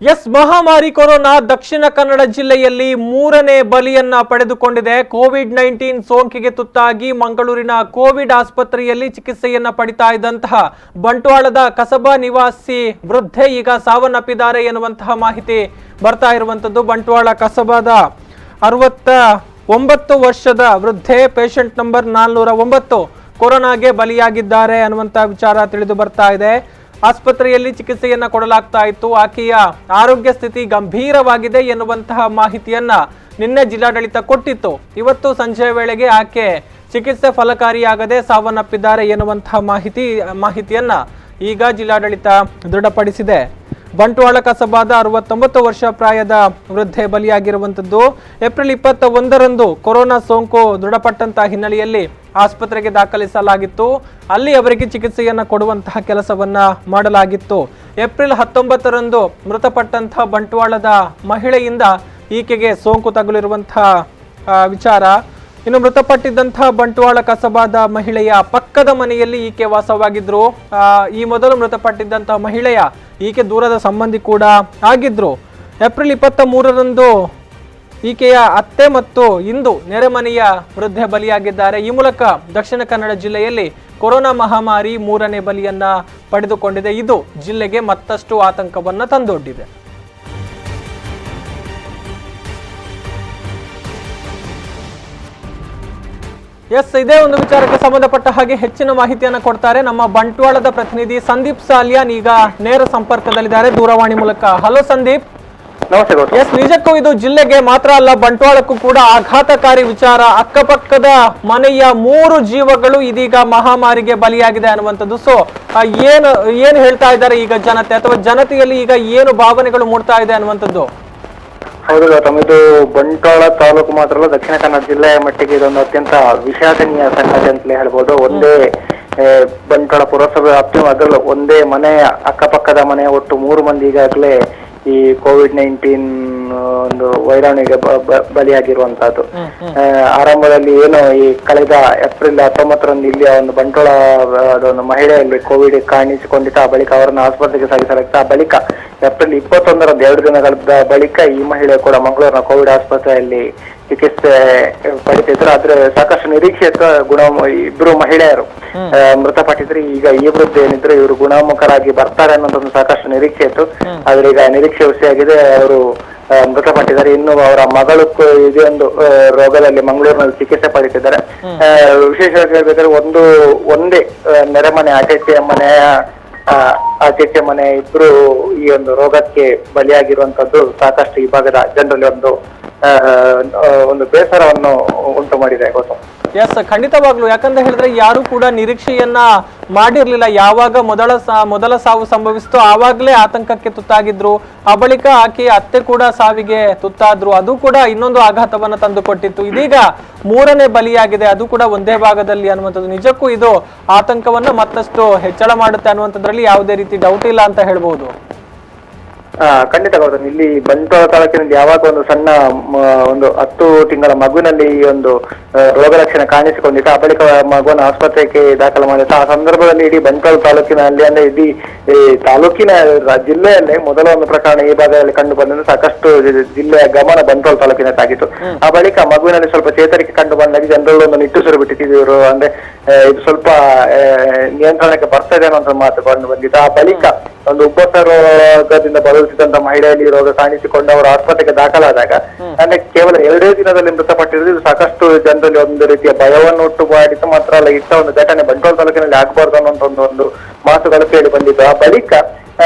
S, ಮಹಾಮಾರಿ corona Dakshina Kannada ಜಿಲ್ಲೆಯಲ್ಲಿ ಮೂರನೇ ಬಲಿಯನ್ನ ಪಡೆದುಕೊಂಡಿದೆ. ಕೋವಿಡ್-19 ಸೋಂಕಿಗೆ ತುತ್ತಾಗಿ ಮಂಗಳೂರಿನ ಕೋವಿಡ್ ಆಸ್ಪತ್ರೆಯಲ್ಲಿ ಚಿಕಿತ್ಸೆಯನ್ನ ಪಡಿತಾ ಇದ್ದಂತಹ ಬಂಟ್ವಾಳದ ಕಸಬಾ ನಿವಾಸಿ ವೃದ್ಧೆ ಈಗ ಸಾವನ್ನಪ್ಪಿದ್ದಾರೆ ಎನ್ನುವಂತಹ ಮಾಹಿತಿ ಬರ್ತಾ ಇರುವಂತದ್ದು. ಬಂಟ್ವಾಳ ಕಸಬಾದ 69 ವರ್ಷದ ವೃದ್ಧೆ ಪೇಷಂಟ್ ನಂಬರ್ 409 ಕೊರೋನಾಗೆ ಬಲಿಯಾಗಿದ್ದಾರೆ ಅನ್ನುವಂತ ವಿಚಾರ ತಿಳಿದು ಬರ್ತಾ ಇದೆ. ಆಸ್ಪತ್ರೆಯಲ್ಲಿ ಚಿಕಿತ್ಸೆಯನ್ನ ಕೊಡಲಾಗ್ತಾ ಇತ್ತು. ಆಕೆಯ ಆರೋಗ್ಯ ಸ್ಥಿತಿ ಗಂಭೀರವಾಗಿದೆ ಎನ್ನುವಂತಹ ಮಾಹಿತಿಯನ್ನ ನಿನ್ನೆ ಜಿಲ್ಲಾಡಳಿತ ಕೊಟ್ಟಿತ್ತು. ಇವತ್ತು ಸಂಜೆ ವೇಳೆಗೆ ಆಕೆ ಚಿಕಿತ್ಸೆ ಫಲಕಾರಿಯಾಗದೆ ಸಾವನ್ನಪ್ಪಿದ್ದಾರೆ ಎನ್ನುವಂತಹ ಮಾಹಿತಿಯನ್ನ ಈಗ ಜಿಲ್ಲಾಡಳಿತ ದೃಢಪಡಿಸಿದೆ. ಬಂಟ್ವಾಳ ಕಸಬಾದ 69 ವರ್ಷ ಪ್ರಾಯದ ವೃದ್ಧೆ ಬಲಿಯಾಗಿರುವಂತದ್ದು. ಏಪ್ರಿಲ್ 21ರಂದು ಕೊರೋನಾ ಸೋಂಕು ದೃಢಪಟ್ಟಂತಹ ಹಿನ್ನೆಲೆಯಲ್ಲಿ ಆಸ್ಪತ್ರೆಗೆ ದಾಖಲಿಸಲಾಗಿತ್ತು. ಅಲ್ಲಿ ಅವರಿಗೆ ಚಿಕಿತ್ಸೆಯನ್ನ ಕೊಡುವಂತಹ ಕೆಲಸವನ್ನ ಮಾಡಲಾಗಿತ್ತು. ಏಪ್ರಿಲ್ 19ರಂದು ಮೃತಪಟ್ಟಂತಹ ಬಂಟ್ವಾಳದ ಮಹಿಳೆಯಿಂದ ಈಕೆಗೆ ಸೋಂಕು ತಗುಲಿರುವಂತಹ ವಿಚಾರ. ಇನ್ನು ಮೃತಪಟ್ಟಿದ್ದಂತಹ ಬಂಟ್ವಾಳ ಕಸಬಾದ ಮಹಿಳೆಯ ಪಕ್ಕದ ಮನೆಯಲ್ಲಿ ಈಕೆ ವಾಸವಾಗಿದ್ರು. ಈ ಮೊದಲು ಮೃತಪಟ್ಟಿದ್ದಂತಹ ಮಹಿಳೆಯ ಈಕೆ ದೂರದ ಸಂಬಂಧಿ ಕೂಡ ಆಗಿದ್ರು. ಏಪ್ರಿಲ್ 23ರಂದು ಈಕೆಯ ಅತ್ತೆ ಮತ್ತು ಇಂದು ನೆರೆಮನೆಯ ವೃದ್ಧೆ ಬಲಿಯಾಗಿದ್ದಾರೆ. ಈ ಮೂಲಕ ದಕ್ಷಿಣ ಕನ್ನಡ ಜಿಲ್ಲೆಯಲ್ಲಿ ಕೊರೋನಾ ಮಹಾಮಾರಿ ಮೂರನೇ ಬಲಿಯನ್ನ ಪಡೆದುಕೊಂಡಿದೆ. ಇದು ಜಿಲ್ಲೆಗೆ ಮತ್ತಷ್ಟು ಆತಂಕವನ್ನ ತಂದೊಡ್ಡಿದೆ. ಎಸ್, ಇದೇ ಒಂದು ವಿಚಾರಕ್ಕೆ ಸಂಬಂಧಪಟ್ಟ ಹಾಗೆ ಹೆಚ್ಚಿನ ಮಾಹಿತಿಯನ್ನ ಕೊಡ್ತಾರೆ ನಮ್ಮ ಬಂಟ್ವಾಳದ ಪ್ರತಿನಿಧಿ ಸಂದೀಪ್ ಸಾಲಿಯಾನ್. ಈಗ ನೇರ ಸಂಪರ್ಕದಲ್ಲಿದ್ದಾರೆ ದೂರವಾಣಿ ಮೂಲಕ. ಹಲೋ ಸಂದೀಪ್. ನಮಸ್ತೆ. ಎಸ್, ನಿಜಕ್ಕೂ ಇದು ಜಿಲ್ಲೆಗೆ ಮಾತ್ರ ಅಲ್ಲ, ಬಂಟ್ವಾಳಕ್ಕೂ ಕೂಡ ಆಘಾತಕಾರಿ ವಿಚಾರ. ಅಕ್ಕಪಕ್ಕದ ಮನೆಯ 3 ಜೀವಗಳು ಇದೀಗ ಮಹಾಮಾರಿಗೆ ಬಲಿಯಾಗಿದೆ ಅನ್ನುವಂಥದ್ದು. ಸೊ ಏನು ಹೇಳ್ತಾ ಇದ್ದಾರೆ ಈಗ ಜನತೆ, ಅಥವಾ ಜನತೆಯಲ್ಲಿ ಈಗ ಏನು ಭಾವನೆಗಳು ಮೂಡ್ತಾ ಇದೆ ಅನ್ನುವಂಥದ್ದು? ಹೌದು ಗೌತಮ್, ಇದು ಬಂಟ್ವಾಳ ತಾಲೂಕು ಮಾತ್ರ ಅಲ್ಲ, ದಕ್ಷಿಣ ಕನ್ನಡ ಜಿಲ್ಲೆಯ ಮಟ್ಟಿಗೆ ಇದೊಂದು ಅತ್ಯಂತ ವಿಷಾದನೀಯ ಸಂಗತಿ ಅಂತಲೇ ಹೇಳ್ಬೋದು. ಒಂದೇ ಬಂಟ್ವಾಳ ಪುರಸಭೆ ವ್ಯಾಪ್ತಿ, ಅದರಲ್ಲೂ ಒಂದೇ ಮನೆಯ ಅಕ್ಕಪಕ್ಕದ ಮನೆಯ ಒಟ್ಟು 3 ಮಂದಿ ಈಗಾಗಲೇ ಈ ಕೋವಿಡ್-19 ಒಂದು ವೈರಾಣುವಿಗೆ ಬಲಿಯಾಗಿರುವಂತಹದ್ದು. ಆರಂಭದಲ್ಲಿ ಏನು ಈ ಕಳೆದ ಏಪ್ರಿಲ್ 19ರಂದು ಇಲ್ಲಿ ಒಂದು ಬಂಟ್ವಾಳ ಒಂದು ಮಹಿಳೆಯಲ್ಲಿ ಕೋವಿಡ್ ಕಾಣಿಸಿಕೊಂಡಿತ್ತು. ಆ ಬಳಿಕ ಅವರನ್ನು ಆಸ್ಪತ್ರೆಗೆ ಸಾಗಿಸಲಾಗಿತ್ತು. ಆ ಬಳಿಕ ಏಪ್ರಿಲ್ 21ರಂದು 2 ದಿನಗಳ ಬಳಿಕ ಈ ಮಹಿಳೆ ಕೂಡ ಮಂಗಳೂರಿನ ಕೋವಿಡ್ ಆಸ್ಪತ್ರೆಯಲ್ಲಿ ಚಿಕಿತ್ಸೆ ಪಡಿತಿದ್ರು. ಆದ್ರೆ ಸಾಕಷ್ಟು ನಿರೀಕ್ಷೆ ಇಬ್ರು ಮಹಿಳೆಯರು ಮೃತಪಟ್ಟಿದ್ರು. ಈಗ ಈ ವೃದ್ಧಿ ಏನಿದ್ರು ಇವರು ಗುಣಮುಖರಾಗಿ ಬರ್ತಾರೆ ಅನ್ನೋದೊಂದು ಸಾಕಷ್ಟು ನಿರೀಕ್ಷೆ ಇತ್ತು. ಆದ್ರೆ ಈಗ ನಿರೀಕ್ಷೆ ಹುಸಿಯಾಗಿದೆ, ಅವರು ಮೃತಪಟ್ಟಿದ್ದಾರೆ. ಇನ್ನು ಅವರ ಮಗಳು ಇದೇ ಒಂದು ರೋಗದಲ್ಲಿ ಮಂಗಳೂರಿನಲ್ಲಿ ಚಿಕಿತ್ಸೆ ಪಡಿತಿದ್ದಾರೆ. ವಿಶೇಷವಾಗಿ ಹೇಳ್ಬೇಕಾದ್ರೆ ಒಂದೇ ನೆರೆಮನೆ ಆಚೆಚ್ಚೆ ಮನೆ ಇಬ್ರು ಈ ಒಂದು ರೋಗಕ್ಕೆ ಬಲಿಯಾಗಿರುವಂತದ್ದು ಸಾಕಷ್ಟು ಈ ಭಾಗದ ಜನರಲ್ಲಿ ಒಂದು ಬೇಸರವನ್ನು ಉಂಟು ಮಾಡಿದೆ ಗೌತಮ್. ಎಸ್, ಖಂಡಿತವಾಗ್ಲು. ಯಾಕಂತ ಹೇಳಿದ್ರೆ ಯಾರು ಕೂಡ ನಿರೀಕ್ಷೆಯನ್ನ ಮಾಡಿರ್ಲಿಲ್ಲ. ಯಾವಾಗ ಮೊದಲ ಸಾವು ಸಂಭವಿಸಿತು ಆವಾಗಲೇ ಆತಂಕಕ್ಕೆ ತುತ್ತಾಗಿದ್ರು. ಆ ಬಳಿಕ ಆಕೆ ಅತ್ತೆ ಕೂಡ ಸಾವಿಗೆ ತುತ್ತಾದ್ರು. ಅದು ಕೂಡ ಇನ್ನೊಂದು ಆಘಾತವನ್ನ ತಂದುಕೊಟ್ಟಿತ್ತು. ಇದೀಗ 3ನೇ ಬಲಿಯಾಗಿದೆ, ಅದು ಕೂಡ ಒಂದೇ ಭಾಗದಲ್ಲಿ ಅನ್ನುವಂಥದ್ದು. ನಿಜಕ್ಕೂ ಇದು ಆತಂಕವನ್ನ ಮತ್ತಷ್ಟು ಹೆಚ್ಚಳ ಮಾಡುತ್ತೆ ಅನ್ನುವಂಥದ್ರಲ್ಲಿ ಯಾವುದೇ ರೀತಿ ಡೌಟ್ ಇಲ್ಲ ಅಂತ ಹೇಳ್ಬಹುದು. ಖಂಡಿತ ಗೌತಮ್, ಇಲ್ಲಿ ಬಂಟ್ವಾಳ ತಾಲೂಕಿನಲ್ಲಿ ಯಾವಾಗ ಒಂದು ಸಣ್ಣ ಒಂದು 10 ತಿಂಗಳ ಮಗುವಿನಲ್ಲಿ ಈ ಒಂದು ರೋಗ ಲಕ್ಷಣ ಕಾಣಿಸಿಕೊಂಡಿತ್ತು. ಆ ಬಳಿಕ ಮಗುವನ್ನು ಆಸ್ಪತ್ರೆಗೆ ದಾಖಲು ಮಾಡಿತ್ತು. ಆ ಸಂದರ್ಭದಲ್ಲಿ ಇಡೀ ಬಂಟ್ವಾಳ ತಾಲೂಕಿನಲ್ಲಿ ಅಂದ್ರೆ ಇಡೀ ತಾಲೂಕಿನ ಜಿಲ್ಲೆಯಲ್ಲೇ ಮೊದಲ ಒಂದು ಪ್ರಕರಣ ಈ ಭಾಗದಲ್ಲಿ ಕಂಡು ಬಂದ್ರೆ ಸಾಕಷ್ಟು ಜಿಲ್ಲೆಯ ಗಮನ ಬಂಟ್ವಾಳ ತಾಲೂಕಿನದ್ದಾಗಿತ್ತು. ಆ ಬಳಿಕ ಮಗುವಿನಲ್ಲಿ ಸ್ವಲ್ಪ ಚೇತರಿಕೆ ಕಂಡು ಬಂದಾಗ ಜನರಲ್ಲಿ ಒಂದು ನಿಟ್ಟುಸಿರು ಬಿಟ್ಟಿದ್ರು. ಅಂದ್ರೆ ಇದು ಸ್ವಲ್ಪ ನಿಯಂತ್ರಣಕ್ಕೆ ಬರ್ತಾ ಇದೆ ಅನ್ನೋ ಮಾತು ಕಂಡು ಬಂದಿತ್ತು. ಆ ಬಳಿಕ ಒಂದು ಉಬ್ಬಸ ರೋಗದಿಂದ ಬಳಲುತ್ತಿದ್ದಂತ ಮಹಿಳೆಯಲ್ಲಿ ರೋಗ ಕಾಣಿಸಿಕೊಂಡು ಅವರು ಆಸ್ಪತ್ರೆಗೆ ದಾಖಲಾದಾಗ ಅಂದ್ರೆ ಕೇವಲ 2 ದಿನದಲ್ಲಿ ಮೃತಪಟ್ಟಿರೋದು ಇದು ಸಾಕಷ್ಟು ಜನರಲ್ಲಿ ಒಂದು ರೀತಿಯ ಭಯವನ್ನು ಉಂಟು ಮಾಡಿತ್ತು. ಮಾತ್ರ ಅಲ್ಲ, ಇಂಥ ಒಂದು ಘಟನೆ ಬಂಟ್ವಾಳ ತಾಲೂಕಿನಲ್ಲಿ ಆಗಬಾರ್ದು ಅನ್ನೋ ಒಂದು ಮಾತುಗಳು ಕೇಳಿ ಬಂದಿತ್ತು. ಆ ಬಳಿಕ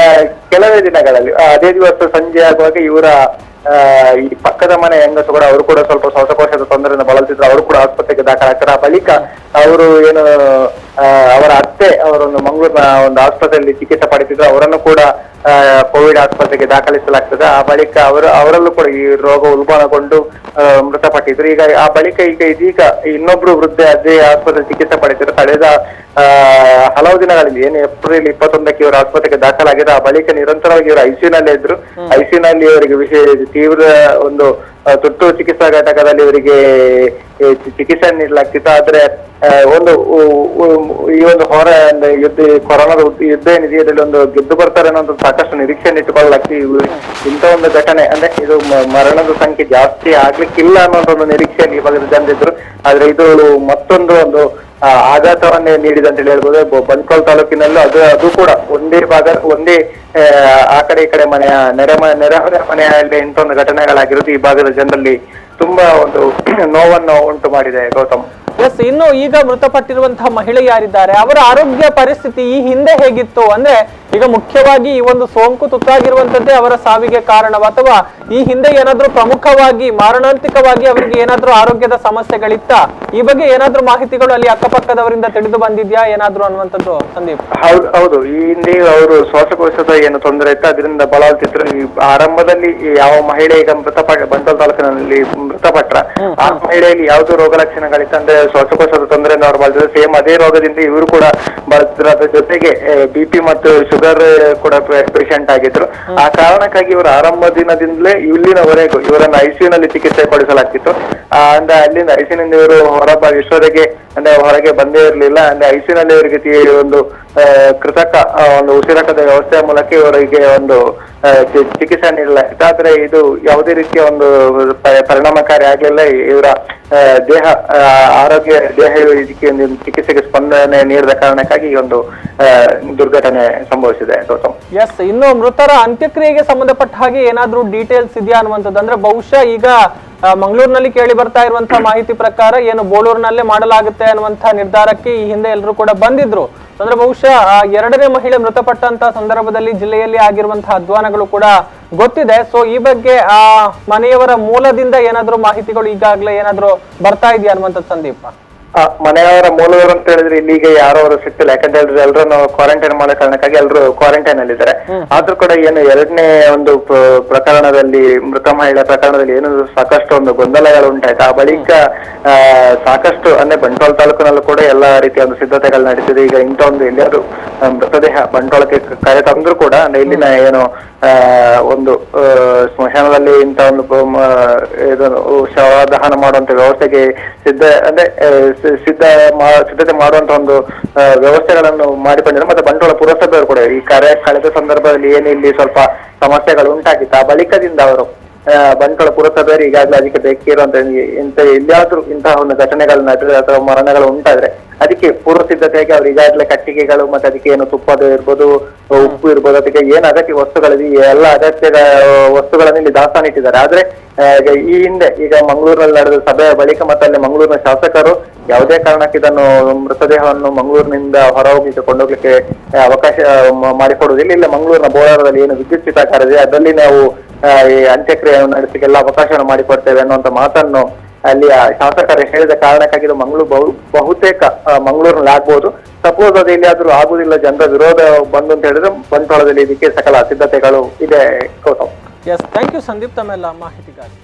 ಕೆಲವೇ ದಿನಗಳಲ್ಲಿ ಅದೇ ದಿವಸ ಸಂಜೆ ಆಗುವಾಗ ಇವರ ಈ ಪಕ್ಕದ ಮನೆ ಹೆಂಗಸು ಕೂಡ ಅವರು ಕೂಡ ಸ್ವಲ್ಪ ಶ್ವಾಸಕೋಶದ ತೊಂದರೆಯಿಂದ ಬಳಲ್ತಿದ್ರು. ಅವರು ಕೂಡ ಆಸ್ಪತ್ರೆಗೆ ದಾಖಲಾಗ್ತಾರೆ. ಆ ಬಳಿಕ ಅವರು ಏನು ಅವರ ಅತ್ತೆ ಅವರೊಂದು ಮಂಗಳೂರಿನ ಒಂದು ಆಸ್ಪತ್ರೆಯಲ್ಲಿ ಚಿಕಿತ್ಸೆ ಪಡಿತಿದ್ರು. ಅವರನ್ನು ಕೂಡ ಕೋವಿಡ್ ಆಸ್ಪತ್ರೆಗೆ ದಾಖಲಿಸಲಾಗ್ತದೆ. ಆ ಬಳಿಕ ಅವರಲ್ಲೂ ಕೂಡ ಈ ರೋಗ ಉಲ್ಬಣಗೊಂಡು ಮೃತಪಟ್ಟಿದ್ರು. ಈಗ ಆ ಬಳಿಕ ಇದೀಗ ಇನ್ನೊಬ್ರು ವೃದ್ಧೆ ಅದೇ ಆಸ್ಪತ್ರೆ ಚಿಕಿತ್ಸೆ ಪಡಿತಿದ್ರು. ಕಳೆದ ಹಲವು ದಿನಗಳಲ್ಲಿ ಏನು ಏಪ್ರಿಲ್ 21ಕ್ಕೆ ಇವರು ಆಸ್ಪತ್ರೆಗೆ ದಾಖಲಾಗಿದ್ರು. ಆ ಬಳಿಕ ನಿರಂತರವಾಗಿ ಇವರು ಐಸಿಯುನಲ್ಲೇ ಇದ್ರು. ಐಸಿಯುನಲ್ಲಿ ಇವರಿಗೆ ತೀವ್ರ ಒಂದು ತುರ್ತು ಚಿಕಿತ್ಸಾ ಘಟಕದಲ್ಲಿ ಇವರಿಗೆ ಚಿಕಿತ್ಸೆ ನೀಡಲಾಗ್ತಿತ್ತು. ಆದ್ರೆ ಈ ಒಂದು ಯುದ್ಧ ಕೊರೋನಾದ ಯುದ್ಧ ಏನಿದೆ ಇದರಲ್ಲಿ ಒಂದು ಗೆದ್ದು ಬರ್ತಾರೆ ಅನ್ನೋ ಸಾಕಷ್ಟು ನಿರೀಕ್ಷೆಯನ್ನು ಇಟ್ಟುಕೊಳ್ಳಲಾಗ್ತಿ. ಇಂಥ ಒಂದು ಘಟನೆ ಅಂದ್ರೆ ಇದು ಮರಣದ ಸಂಖ್ಯೆ ಜಾಸ್ತಿ ಆಗ್ಲಿಕ್ಕಿಲ್ಲ ಅನ್ನೋ ಒಂದು ನಿರೀಕ್ಷೆಯಲ್ಲಿ ಈ ಭಾಗದ ಜನರಿದ್ರು. ಆದ್ರೆ ಇದು ಮತ್ತೊಂದು ಒಂದು ಆಘಾತವನ್ನೇ ನೀಡಿದೆ ಅಂತ ಹೇಳಿ ಹೇಳ್ಬೋದು. ಬಂಟ್ವಾಳ ತಾಲೂಕಿನಲ್ಲೂ ಅದು ಕೂಡ ಒಂದೇ ಆ ಕಡೆ ಈ ಕಡೆ ಮನೆಯ ನೆರೆಹೊರೆ ಮನೆಯಲ್ಲಿ ಇಂಥೊಂದು ಘಟನೆಗಳಾಗಿರೋದು ಈ ಭಾಗದ ಜನರಲ್ಲಿ ತುಂಬಾ ಒಂದು ನೋವನ್ನು ಉಂಟು ಮಾಡಿದೆ. ಗೌತಮ್, ಎಸ್, ಇನ್ನು ಈಗ ಮೃತಪಟ್ಟಿರುವಂತಹ ಮಹಿಳೆ ಯಾರಿದ್ದಾರೆ ಅವರ ಆರೋಗ್ಯ ಪರಿಸ್ಥಿತಿ ಈ ಹಿಂದೆ ಹೇಗಿತ್ತು? ಅಂದ್ರೆ ಈಗ ಮುಖ್ಯವಾಗಿ ಈ ಒಂದು ಸೋಂಕು ತುತ್ತಾಗಿರುವಂತದ್ದೇ ಅವರ ಸಾವಿಗೆ ಕಾರಣವ, ಅಥವಾ ಈ ಹಿಂದೆ ಏನಾದ್ರೂ ಪ್ರಮುಖವಾಗಿ ಮಾರಣಾಂತಿಕವಾಗಿ ಅವರಿಗೆ ಏನಾದ್ರೂ ಆರೋಗ್ಯದ ಸಮಸ್ಯೆಗಳಿತ್ತ? ಈ ಬಗ್ಗೆ ಏನಾದ್ರೂ ಮಾಹಿತಿಗಳು ಅಲ್ಲಿ ಅಕ್ಕಪಕ್ಕದವರಿಂದ ತಿಳಿದು ಬಂದಿದ್ಯಾ ಏನಾದ್ರೂ ಅನ್ನುವಂಥದ್ದು ಸಂದೀಪ್? ಹೌದು, ಈ ಹಿಂದೆ ಅವರು ಶ್ವಾಸಕೋಶದ ಏನು ತೊಂದರೆ ಇತ್ತು ಅದರಿಂದ ಬಳಲ್ತಿದ್ರು. ಈ ಆರಂಭದಲ್ಲಿ ಯಾವ ಮಹಿಳೆ ಈಗ ಬಂಟ್ವಾಳ ತಾಲೂಕಿನಲ್ಲಿ ಮೃತಪಟ್ರ ಆ ಮಹಿಳೆಯಲ್ಲಿ ಯಾವ್ದು ರೋಗ ಲಕ್ಷಣಗಳಿತ್ತು ಅಂದ್ರೆ ಶ್ವಾಸಕೋಶದ ತೊಂದರೆಯಿಂದ ಅವ್ರು ಬಳಸಿದ್ರು. ಸೇಮ್ ಅದೇ ರೋಗದಿಂದ ಇವರು ಕೂಡ ಬಳಸಿದ್ರು. ಅದ್ರ ಜೊತೆಗೆ BP ಮತ್ತು ಶುಗರ್ ಕೂಡ ಪೇಷಂಟ್ ಆಗಿದ್ರು. ಆ ಕಾರಣಕ್ಕಾಗಿ ಇವರು ಆರಂಭ ದಿನದಿಂದಲೇ ಇಲ್ಲಿನವರೆಗೂ ಇವರನ್ನು ICU ನಲ್ಲಿ ಚಿಕಿತ್ಸೆ ಕೊಡಿಸಲಾಗ್ತಿತ್ತು. ಅಂದ್ರೆ ಅಲ್ಲಿಂದ ICU ನಿಂದ ಇವರು ಇಷ್ಟೊರೆಗೆ ಅಂದ್ರೆ ಹೊರಗೆ ಬಂದೇ ಇರಲಿಲ್ಲ. ಅಂದ್ರೆ ICU ನಲ್ಲಿ ಇವರಿಗೆ ಒಂದು ಕೃತಕ ಒಂದು ಉಸಿರಾಟದ ವ್ಯವಸ್ಥೆಯ ಮೂಲಕ ಇವರಿಗೆ ಒಂದು ಚಿಕಿತ್ಸೆ ನೀಡಲಾಗಿತ್ತು. ಆದ್ರೆ ಇದು ಯಾವುದೇ ರೀತಿಯ ಒಂದು ಪರಿಣಾಮಕಾರಿ ಆಗಲಿಲ್ಲ. ಇವರ ಇದಕ್ಕೆ ಒಂದು ಚಿಕಿತ್ಸೆಗೆ ಸ್ಪಂದನೆ ನೀಡಿದ ಕಾರಣಕ್ಕಾಗಿ ಈ ಒಂದು ದುರ್ಘಟನೆ ಸಂಭವಿಸಿದೆ. ಗೌತಮ್, ಎಸ್, ಇನ್ನು ಮೃತರ ಅಂತ್ಯಕ್ರಿಯೆಗೆ ಸಂಬಂಧಪಟ್ಟ ಹಾಗೆ ಏನಾದ್ರೂ ಡೀಟೇಲ್ಸ್ ಇದೆಯಾ ಅನ್ನುವಂಥದ್ದು? ಅಂದ್ರೆ ಬಹುಶಃ ಈಗ ಮಂಗಳೂರಿನಲ್ಲಿ ಕೇಳಿ ಬರ್ತಾ ಇರುವಂತಹ ಮಾಹಿತಿ ಪ್ರಕಾರ ಏನು ಬೋಳೂರಿನಲ್ಲೇ ಮಾಡಲಾಗುತ್ತೆ ಅನ್ನುವಂತಹ ನಿರ್ಧಾರಕ್ಕೆ ಈ ಹಿಂದೆ ಎಲ್ಲರೂ ಕೂಡ ಬಂದಿದ್ರು. ಅಂದ್ರೆ ಬಹುಶಃ ಎರಡನೇ ಮಹಿಳೆ ಮೃತಪಟ್ಟಂತಹ ಸಂದರ್ಭದಲ್ಲಿ ಜಿಲ್ಲೆಯಲ್ಲಿ ಆಗಿರುವಂತಹ ಅಧ್ವಾನಗಳು ಕೂಡ ಗೊತ್ತಿದೆ. ಸೊ ಈ ಬಗ್ಗೆ ಆ ಮನೆಯವರ ಮೂಲದಿಂದ ಏನಾದ್ರೂ ಮಾಹಿತಿಗಳು ಈಗಾಗಲೇ ಏನಾದ್ರೂ ಬರ್ತಾ ಇದೆಯಾ ಅನ್ನುವಂಥದ್ದು ಸಂದೀಪ? ಮನೆಯವರ ಮೂಲವರು ಅಂತ ಹೇಳಿದ್ರೆ ಇಲ್ಲಿಗೆ ಯಾರು ಅವರು ಸಿಕ್ತಿಲ್ಲ. ಯಾಕಂತ ಹೇಳಿದ್ರೆ ಎಲ್ಲರೂ ಕ್ವಾರಂಟೈನ್ ಮಾಡೋ ಕಾರಣಕ್ಕಾಗಿ ಎಲ್ಲರೂ ಕ್ವಾರಂಟೈನ್ ಅಲ್ಲಿ ಇದ್ದಾರೆ. ಆದ್ರೂ ಕೂಡ ಏನು ಎರಡನೇ ಒಂದು ಪ್ರಕರಣದಲ್ಲಿ ಮೃತ ಮಹಿಳೆ ಪ್ರಕರಣದಲ್ಲಿ ಏನು ಸಾಕಷ್ಟು ಒಂದು ಗೊಂದಲಗಳು ಉಂಟಾಯ್ತು. ಆ ಬಳಿಕ ಸಾಕಷ್ಟು ಅಂದ್ರೆ ಬಂಟ್ವಾಳ ತಾಲೂಕಿನಲ್ಲೂ ಕೂಡ ಎಲ್ಲಾ ರೀತಿಯ ಒಂದು ಸಿದ್ಧತೆಗಳು ನಡೀತಿದೆ. ಈಗ ಇಂಥ ಒಂದು ಎಲ್ಲಿಯಾದ್ರೂ ಮೃತದೇಹ ಬಂಟ್ವಾಳಕ್ಕೆ ಕರೆ ತಂದ್ರು ಕೂಡ ಅಂದ್ರೆ ಇಲ್ಲಿನ ಏನು ಒಂದು ಸ್ಮಶಾನದಲ್ಲಿ ಇಂಥ ಒಂದು ಶವದಹನ ಮಾಡುವಂತ ವ್ಯವಸ್ಥೆಗೆ ಸಿದ್ಧತೆ ಮಾಡುವಂತ ಒಂದು ವ್ಯವಸ್ಥೆಗಳನ್ನು ಮಾಡಿಕೊಂಡಿದ್ದಾರೆ. ಮತ್ತೆ ಬಂಟ್ವಾಳ ಪುರಸಭೆಯವರು ಕೂಡ ಈ ಕಾರ್ಯ ಕಳೆದ ಸಂದರ್ಭದಲ್ಲಿ ಏನು ಇಲ್ಲಿ ಸ್ವಲ್ಪ ಸಮಸ್ಯೆಗಳು ಉಂಟಾಗಿತ್ತು. ಆ ಬಳಿಕದಿಂದ ಅವರು ಬಂಟ್ವಾಳ ಪುರಸಭೆಯವರು ಈಗಾಗಲೇ ಅದಕ್ಕೆ ಬೇಕಿರುವಂತ ಎಲ್ಲಿಯಾದ್ರೂ ಇಂತಹ ಒಂದು ಘಟನೆಗಳು ನಡೆದ್ರೆ ಅಥವಾ ಮರಣಗಳು ಉಂಟಾದ್ರೆ ಅದಕ್ಕೆ ಪೂರ್ವ ಸಿದ್ಧತೆಯಾಗಿ ಅವ್ರು ಈಗಾಗಲೇ ಕಟ್ಟಿಗೆಗಳು ಮತ್ತೆ ಅದಕ್ಕೆ ಏನು ತುಪ್ಪದ ಇರ್ಬೋದು, ಉಪ್ಪು ಇರ್ಬೋದು, ಅದಕ್ಕೆ ಏನು ಅಗತ್ಯ ವಸ್ತುಗಳಿದೆ ಎಲ್ಲ ಅಗತ್ಯ ವಸ್ತುಗಳನ್ನು ಇಲ್ಲಿ ದಾಸ್ತಾನಿಟ್ಟಿದ್ದಾರೆ. ಆದ್ರೆ ಈ ಹಿಂದೆ ಈಗ ಮಂಗಳೂರಿನಲ್ಲಿ ನಡೆದ ಸಭೆಯ ಬಳಿಕ ಮತ್ತೆ ಅಲ್ಲಿ ಮಂಗಳೂರಿನ ಶಾಸಕರು ಯಾವುದೇ ಕಾರಣಕ್ಕೆ ಇದನ್ನು ಮೃತದೇಹವನ್ನು ಮಂಗಳೂರಿನಿಂದ ಹೊರಹೋಗ್ಲಿಕ್ಕೆ ಕೊಂಡೋಗ್ಲಿಕ್ಕೆ ಅವಕಾಶ ಮಾಡಿಕೊಡುವುದಿಲ್ಲ. ಇಲ್ಲ ಮಂಗಳೂರಿನ ಬೋಳಾರದಲ್ಲಿ ಏನು ವಿದ್ಯುತ್ ಚಿತಾಗಾರ ಇದೆ ಅದರಲ್ಲಿ ನಾವು ಈ ಅಂತ್ಯಕ್ರಿಯೆಯನ್ನು ನಡೆಸಲಿಕ್ಕೆ ಎಲ್ಲ ಅವಕಾಶವನ್ನು ಮಾಡಿಕೊಡ್ತೇವೆ ಅನ್ನುವಂತ ಮಾತನ್ನು ಅಲ್ಲಿ ಶಾಸಕರು ಹೇಳಿದ ಕಾರಣಕ್ಕಾಗಿ ಇದು ಬಹುತೇಕ ಮಂಗಳೂರಿನಲ್ಲಿ ಆಗ್ಬಹುದು. ಸಪೋಸ್ ಅದು ಎಲ್ಲಿಯಾದ್ರೂ ಆಗುದಿಲ್ಲ, ಜನರ ವಿರೋಧ ಬಂದು ಅಂತ ಹೇಳಿದ್ರೆ ಬಂಟ್ವಾಳದಲ್ಲಿ ಇದಕ್ಕೆ ಸಕಲ ಸಿದ್ಧತೆಗಳು ಇದೆ. Gautam, yes, thank you Sandeep ತಮ್ಮೆಲ್ಲ ಮಾಹಿತಿಗಾಗಿ.